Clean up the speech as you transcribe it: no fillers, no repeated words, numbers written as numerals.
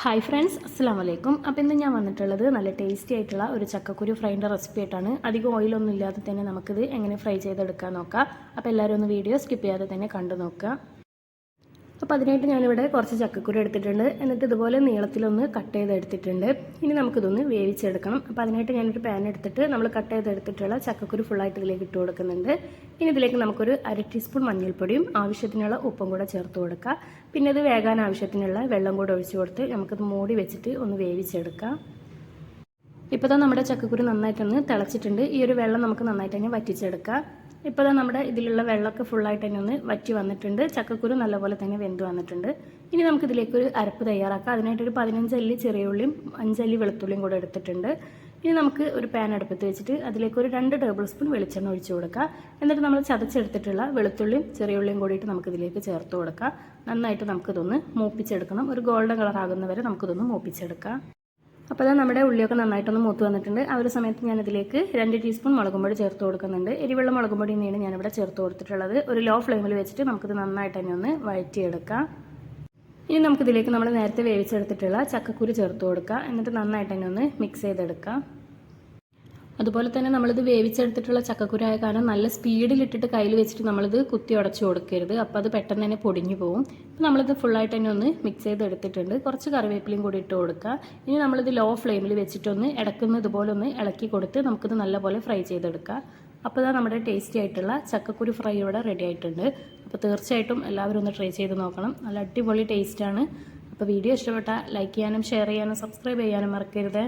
Hi friends, അസ്സാം വലൈക്കും. അപ്പോൾ ഇന്ന് ഞാൻ വന്നിട്ടുള്ളത് നല്ല ടേസ്റ്റി ആയിട്ടുള്ള ഒരു ചക്കക്കുരു ഫ്രൈൻ്റെ റെസിപ്പി ആയിട്ടാണ്. അധികം ഓയിലൊന്നും ഇല്ലാതെ തന്നെ നമുക്കിത് എങ്ങനെ ഫ്രൈ ചെയ്തെടുക്കാൻ നോക്കാം. അപ്പോൾ എല്ലാവരും ഒന്ന് വീഡിയോ സ്കിപ്പ് ചെയ്യാതെ തന്നെ കണ്ടു നോക്കുക. അപ്പോൾ അതിനായിട്ട് ഞാനിവിടെ കുറച്ച് ചക്കക്കുരു എടുത്തിട്ടുണ്ട്. എന്നിട്ട് ഇതുപോലെ നീളത്തിലൊന്ന് കട്ട് ചെയ്തെടുത്തിട്ടുണ്ട്. ഇനി നമുക്കിതൊന്ന് വേവിച്ചെടുക്കണം. അപ്പോൾ അതിനായിട്ട് ഞാനൊരു പാൻ എടുത്തിട്ട് നമ്മൾ കട്ട് ചെയ്തെടുത്തിട്ടുള്ള ചക്കക്കുരു ഫുള്ളായിട്ട് ഇതിലേക്ക് ഇട്ട് കൊടുക്കുന്നുണ്ട്. ഇനി ഇതിലേക്ക് നമുക്കൊരു 1/2 ടീസ്പൂൺ മഞ്ഞൾപ്പൊടിയും ആവശ്യത്തിനുള്ള ഉപ്പും കൂടെ ചേർത്ത് കൊടുക്കുക. പിന്നെ ഇത് വേകാൻ ആവശ്യത്തിനുള്ള വെള്ളം കൂടെ ഒഴിച്ചു കൊടുത്ത് നമുക്കത് മൂടി വെച്ചിട്ട് ഒന്ന് വേവിച്ചെടുക്കാം. ഇപ്പോൾ നമ്മുടെ ചക്കക്കുരു നന്നായിട്ടൊന്ന് തിളച്ചിട്ടുണ്ട്. ഈ ഒരു വെള്ളം നമുക്ക് നന്നായിട്ട് തന്നെ വറ്റിച്ചെടുക്കാം. ഇപ്പോൾ നമ്മുടെ ഇതിലുള്ള വെള്ളമൊക്കെ ഫുള്ളായിട്ട് തന്നെ ഒന്ന് വറ്റി വന്നിട്ടുണ്ട്. ചക്കക്കുരു നല്ലപോലെ തന്നെ വെന്ത് വന്നിട്ടുണ്ട്. ഇനി നമുക്കിതിലേക്കൊരു അരപ്പ് തയ്യാറാക്കാം. അതിനായിട്ടൊരു 15 അല്ലി ചെറിയ ഉള്ളിയും 5 അല്ലി വെളുത്തുള്ളിയും കൂടെ എടുത്തിട്ടുണ്ട്. ഇനി നമുക്ക് ഒരു പാൻ അടുപ്പത്ത് വെച്ചിട്ട് അതിലേക്ക് ഒരു 2 ടേബിൾ സ്പൂൺ വെളിച്ചെണ്ണ ഒഴിച്ചു കൊടുക്കുക. എന്നിട്ട് നമ്മൾ ചതച്ചെടുത്തിട്ടുള്ള വെളുത്തുള്ളിയും ചെറിയ ഉള്ളിയും കൂടിയിട്ട് നമുക്കിതിലേക്ക് ചേർത്ത് കൊടുക്കാം. നന്നായിട്ട് നമുക്കിതൊന്ന് മൂപ്പിച്ചെടുക്കണം. ഒരു ഗോൾഡൻ കളർ ആകുന്നവരെ നമുക്കിതൊന്ന് മൂപ്പിച്ചെടുക്കാം. അപ്പോൾ നമ്മുടെ ഉള്ളിയൊക്കെ നന്നായിട്ടൊന്ന് മൂത്ത് വന്നിട്ടുണ്ട്. ആ ഒരു സമയത്ത് ഞാനിതിലേക്ക് 2 ടീസ്പൂൺ മുളകും പൊടി ചേർത്ത് കൊടുക്കുന്നുണ്ട്. എരിവുള്ള മുളകും പൊടി തന്നെയാണ് ഞാനിവിടെ ചേർത്ത് കൊടുത്തിട്ടുള്ളത്. ഒരു ലോ ഫ്ലെയിമിൽ വെച്ചിട്ട് നമുക്കിത് നന്നായിട്ട് തന്നെ ഒന്ന് വഴറ്റിയെടുക്കാം. ഇനി നമുക്കിതിലേക്ക് നമ്മൾ നേരത്തെ വേവിച്ചെടുത്തിട്ടുള്ള ചക്കക്കുരു ചേർത്ത് കൊടുക്കുക. എന്നിട്ട് നന്നായിട്ട് തന്നെ ഒന്ന് മിക്സ് ചെയ്തെടുക്കാം. അതുപോലെ തന്നെ നമ്മളിത് വേവിച്ചെടുത്തിട്ടുള്ള ചക്കക്കുരായ കാരണം നല്ല സ്പീഡിലിട്ടിട്ട് കയ്യിൽ വെച്ചിട്ട് നമ്മളിത് കുത്തി ഉടച്ചു കൊടുക്കരുത്. അപ്പോൾ അത് പെട്ടെന്ന് തന്നെ പൊടിഞ്ഞു പോകും. അപ്പോൾ നമ്മളിത് ഫുള്ളായിട്ട് തന്നെ ഒന്ന് മിക്സ് ചെയ്തെടുത്തിട്ടുണ്ട്. കുറച്ച് കറിവേപ്പിലയും കൂടി ഇട്ട് കൊടുക്കുക. ഇനി നമ്മളിത് ലോ ഫ്ലെയിമിൽ വെച്ചിട്ടൊന്ന് ഇടയ്ക്കുന്ന ഇതുപോലെ ഒന്ന് ഇളക്കി കൊടുത്ത് നമുക്കിത് നല്ലപോലെ ഫ്രൈ ചെയ്തെടുക്കാം. അപ്പോൾ ഇതാ നമ്മുടെ ടേസ്റ്റി ആയിട്ടുള്ള ചക്കക്കുരു ഫ്രൈ ഇവിടെ റെഡി ആയിട്ടുണ്ട്. അപ്പോൾ തീർച്ചയായിട്ടും എല്ലാവരും ഒന്ന് ട്രൈ ചെയ്ത് നോക്കണം. നല്ല അടിപൊളി ടേസ്റ്റാണ്. അപ്പോൾ വീഡിയോ ഇഷ്ടപ്പെട്ടാൽ ലൈക്ക് ചെയ്യാനും ഷെയർ ചെയ്യാനും സബ്സ്ക്രൈബ് ചെയ്യാനും മറക്കരുത്.